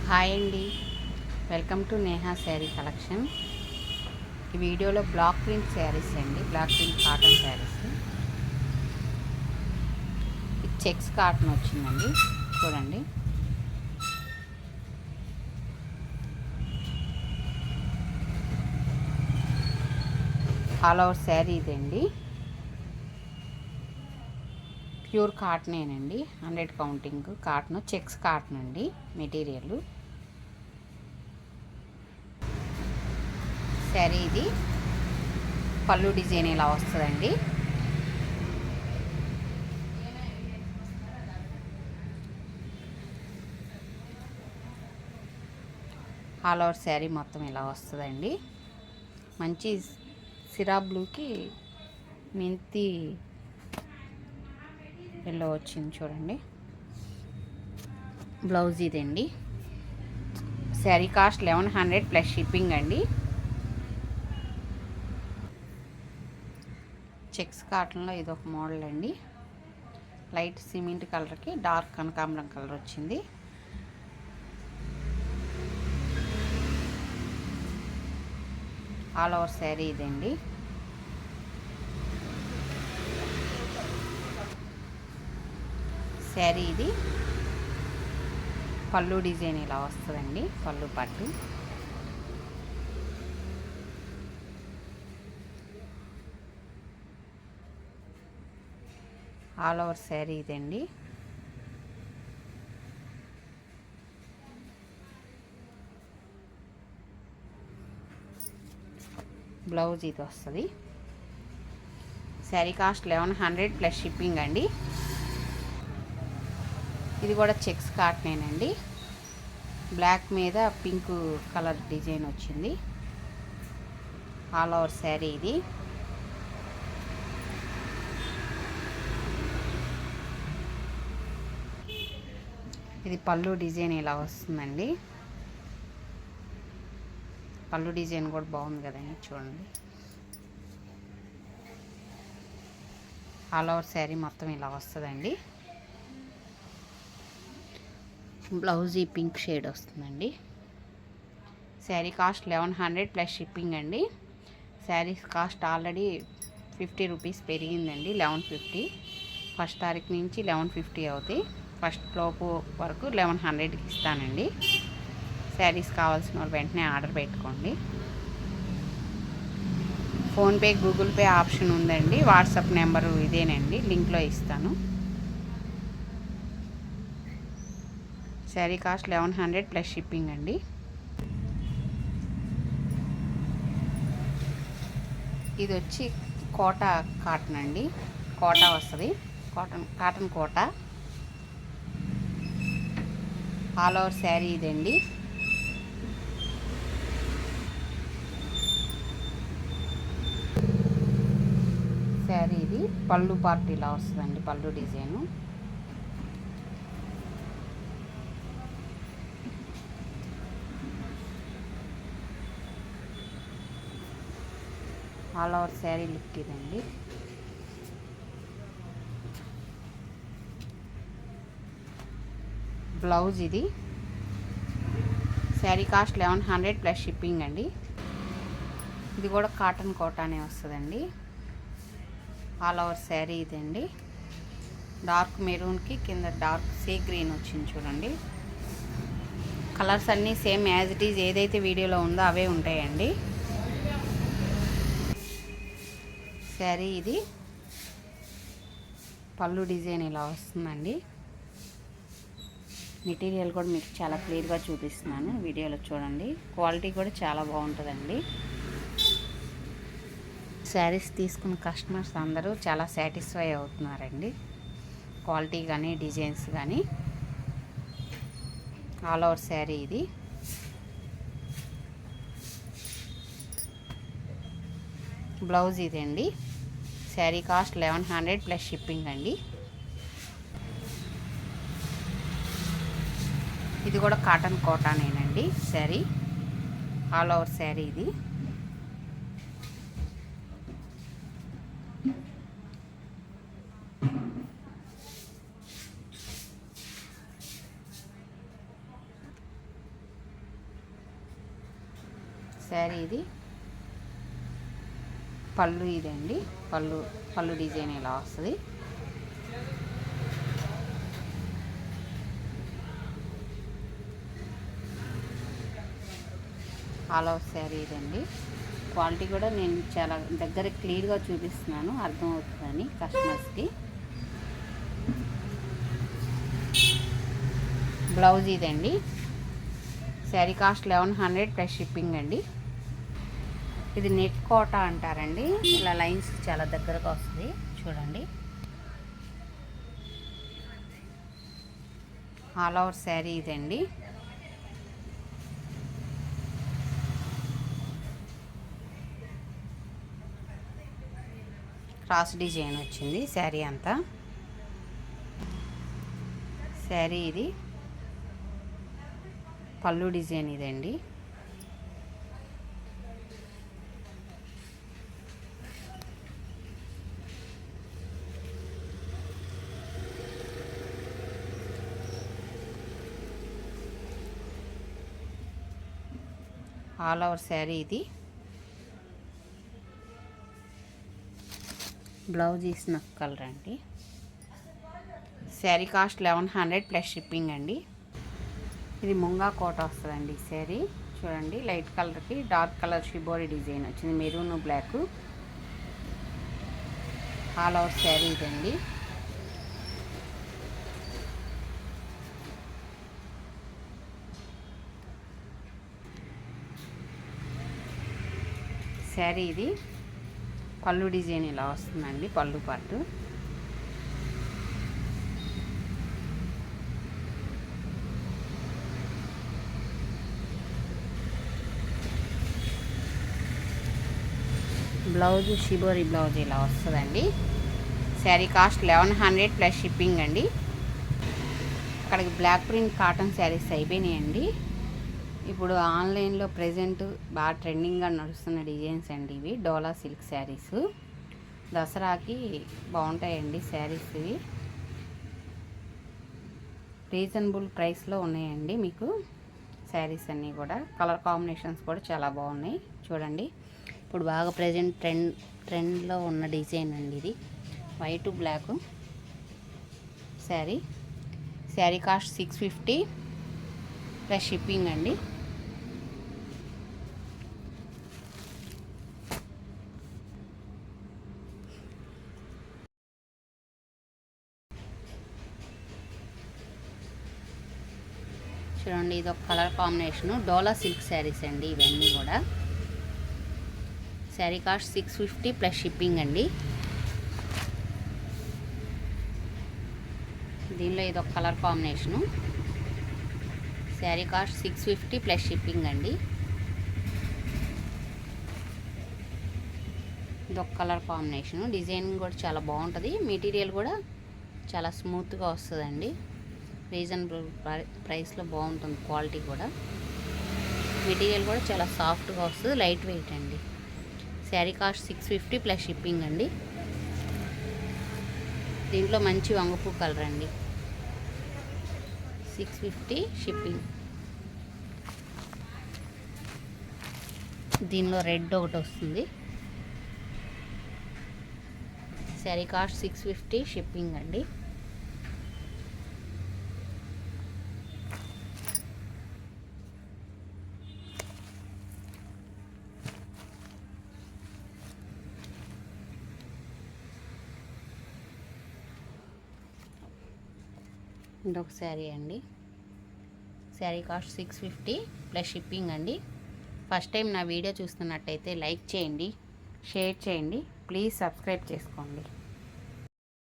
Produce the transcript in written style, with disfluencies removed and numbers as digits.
Hi అండి, welcome to Neha sari collection. ఈ వీడియోలో బ్లాక్ ప్రింట్ శారీస్ అండి, బ్లాక్ ప్రింట్ కాటన్ శారీస్. ఇది చెక్స్ కాటన్ వచ్చిందండి, చూడండి. ఆల్ ఓవర్ శారీ ఇదండి, ప్యూర్ కాటనేనండి, 100 కౌంటింగ్ కాటన్, చెక్స్ కాటన్ అండి మెటీరియల్. శారీ ఇది పళ్ళు డిజైన్ ఇలా వస్తుందండి. ఆల్ ఓవర్ శారీ మొత్తం ఇలా వస్తుందండి. మంచి సిరా బ్లూకి మెంతి ఎల్లో వచ్చింది చూడండి. బ్లౌజ్ ఇదండి. శారీ కాస్ట్ 1100 ప్లస్ షిప్పింగ్ అండి. చెక్స్ కాటన్లో ఇది ఒక మోడల్ అండి. లైట్ సిమెంట్ కలర్కి డార్క్ కనకాంబరం కలర్ వచ్చింది. ఆల్ ఓవర్ శారీ ఇదండి. శారీ ఇది పళ్ళు డిజైన్ ఇలా వస్తుందండి, పళ్ళు పట్టు. ఆల్ ఓవర్ శారీ ఇదండి. బ్లౌజ్ ఇది వస్తుంది. శారీ కాస్ట్ 1100 ప్లస్ షిప్పింగ్ అండి. ఇది కూడా చెక్స్ కాటనేనండి. బ్లాక్ మీద పింక్ కలర్ డిజైన్ వచ్చింది. ఆల్ ఓవర్ శారీ ఇది. ఇది పళ్ళు డిజైన్ ఇలా వస్తుందండి. పళ్ళు డిజైన్ కూడా బాగుంది కదండి, చూడండి. ఆల్ ఓవర్ శారీ మొత్తం ఇలా వస్తుందండి. బ్లౌజ్ ఈ పింక్ షేడ్ వస్తుందండి. శారీ కాస్ట్ 1100 ప్లస్ షిప్పింగ్ అండి. శారీ కాస్ట్ ఆల్రెడీ 50 రూపీస్ పెరిగిందండి, 1150. ఫస్ట్ తారీఖు నుంచి 1150 అవుతాయి. ఫస్ట్ లోపు వరకు 1100కి ఇస్తానండి. శారీస్ కావాల్సిన వాళ్ళు వెంటనే ఆర్డర్ పెట్టుకోండి. ఫోన్పే, గూగుల్ పే ఆప్షన్ ఉందండి. వాట్సాప్ నెంబరు ఇదేనండి, లింక్లో ఇస్తాను. శారీ కాస్ట్ 1100 ప్లస్ షిప్పింగ్ అండి. ఇది వచ్చి కోటా కాటన్ అండి, కోటా వస్తుంది, cotton Kota. All over sari ఇదండి. శారీ ఇది పళ్ళు పార్ట్ ఇలా వస్తుందండి, పళ్ళు design. All over sari look ఇదండి. బ్లౌజ్ ఇది. శారీ కాస్ట్ 1100 ప్లస్ షిప్పింగ్ అండి. ఇది కూడా కాటన్ కోటానే వస్తుందండి. ఆల్ ఓవర్ శారీ ఇదండి. డార్క్ మెరూన్కి కింద డార్క్ సీ గ్రీన్ వచ్చింది చూడండి. కలర్స్ అన్నీ సేమ్ యాజ్ ఇట్ ఈజ్ ఏదైతే వీడియోలో ఉందో అవే ఉంటాయండి. శారీ ఇది పళ్ళు డిజైన్ ఇలా వస్తుందండి. మెటీరియల్ కూడా మీకు చాలా క్లియర్గా చూపిస్తున్నాను, వీడియోలో చూడండి. క్వాలిటీ కూడా చాలా బాగుంటుందండి. శారీస్ తీసుకున్న కస్టమర్స్ అందరూ చాలా సాటిస్ఫై అవుతున్నారండి, క్వాలిటీ కానీ డిజైన్స్ కానీ. ఆల్ ఓవర్ శారీ ఇది. బ్లౌజ్ ఇదండి. శారీ కాస్ట్ 1100 ప్లస్ షిప్పింగ్ అండి. ఇది కూడా కాటన్ కోటానేనండి శారీ. ఆల్ ఓవర్ శారీ ఇది. శారీ ఇది పళ్ళు ఇదండి. పళ్ళు డిజైన్ ఇలా వస్తుంది. ఆల్ ఓవర్ శారీ ఇదండి. క్వాలిటీ కూడా నేను చాలా దగ్గర క్లియర్గా చూపిస్తున్నాను, అర్థమవుతుందని కస్టమర్స్కి. బ్లౌజ్ ఇదండి. శారీ కాస్ట్ 1100 ప్లస్ షిప్పింగ్ అండి. ఇది నెట్ కోట అంటారండి. ఇలా లైన్స్ చాలా దగ్గరగా వస్తుంది చూడండి. ఆల్ ఓవర్ శారీ ఇదండి. క్రాస్ డిజైన్ వచ్చింది శారీ అంతా. శారీ ఇది పళ్ళు డిజైన్ ఇదండి. ఆల్ ఓవర్ శారీ ఇది. బ్లౌజ్ ఇసిన కలర్ అండి. శారీ కాస్ట్ 1100 ప్లస్ షిప్పింగ్ అండి. ఇది ముంగా కోట వస్తుందండి శారీ. చూడండి లైట్ కలర్కి డార్క్ కలర్ షిబోరి డిజైన్ వచ్చింది, maroon black. All over sari ఇదండి. శారీ ఇది పళ్ళు డిజైన్ ఇలా వస్తుందండి, పళ్ళు పాటు. బ్లౌజ్ షిబోరి బ్లౌజ్ ఇలా వస్తుందండి. శారీ కాస్ట్ 1100 ప్లస్ షిప్పింగ్ అండి. అక్కడికి బ్లాక్ ప్రింట్ కాటన్ శారీస్ అయిపోయినాయండి. ఇప్పుడు ఆన్లైన్లో ప్రజెంట్ బాగా ట్రెండింగ్గా నడుస్తున్న డిజైన్స్ అండి ఇవి. డోలా సిల్క్ శారీస్ దసరాకి బాగుంటాయండి శారీస్. ఇవి రీజనబుల్ ప్రైస్లో ఉన్నాయండి మీకు శారీస్ అన్నీ కూడా. కలర్ కాంబినేషన్స్ కూడా చాలా బాగున్నాయి చూడండి. ఇప్పుడు బాగా ప్రజెంట్ ట్రెండ్లో ఉన్న డిజైన్ అండి ఇది. White black sari. Sari cost 650 plus shipping అండి. చూడండి ఇది ఒక colour combination. Dola silk saris అండి ఇవన్నీ కూడా. శారీ కాస్ట్ 650 ప్లస్ షిప్పింగ్ అండి. దీనిలో ఇది ఒక colour combination. Sari cost 650 plus shipping అండి. ఇది ఒక కలర్ కాంబినేషను. డిజైనింగ్ కూడా చాలా బాగుంటుంది. మెటీరియల్ కూడా చాలా స్మూత్గా వస్తుందండి. రీజనబుల్ ప్రైస్లో బాగుంటుంది. క్వాలిటీ కూడా, మెటీరియల్ కూడా చాలా సాఫ్ట్గా వస్తుంది, లైట్ వెయిట్ అండి. శారీ కాస్ట్ 650 ప్లస్ షిప్పింగ్ అండి. దీంట్లో మంచి వంగపూ కలర్ అండి. 650 షిప్పింగ్. దీనిలో రెడ్ ఒకటి వస్తుంది. శారీ కాస్ట్ 650 షిప్పింగ్ అండి. ఇంకొక శారీ అండి. శారీ కాస్ట్ 650 ప్లస్ షిప్పింగ్ అండి. ఫస్ట్ టైం నా వీడియో చూస్తున్నట్టయితే లైక్ చేయండి, షేర్ చేయండి, ప్లీజ్ సబ్స్క్రైబ్ చేసుకోండి.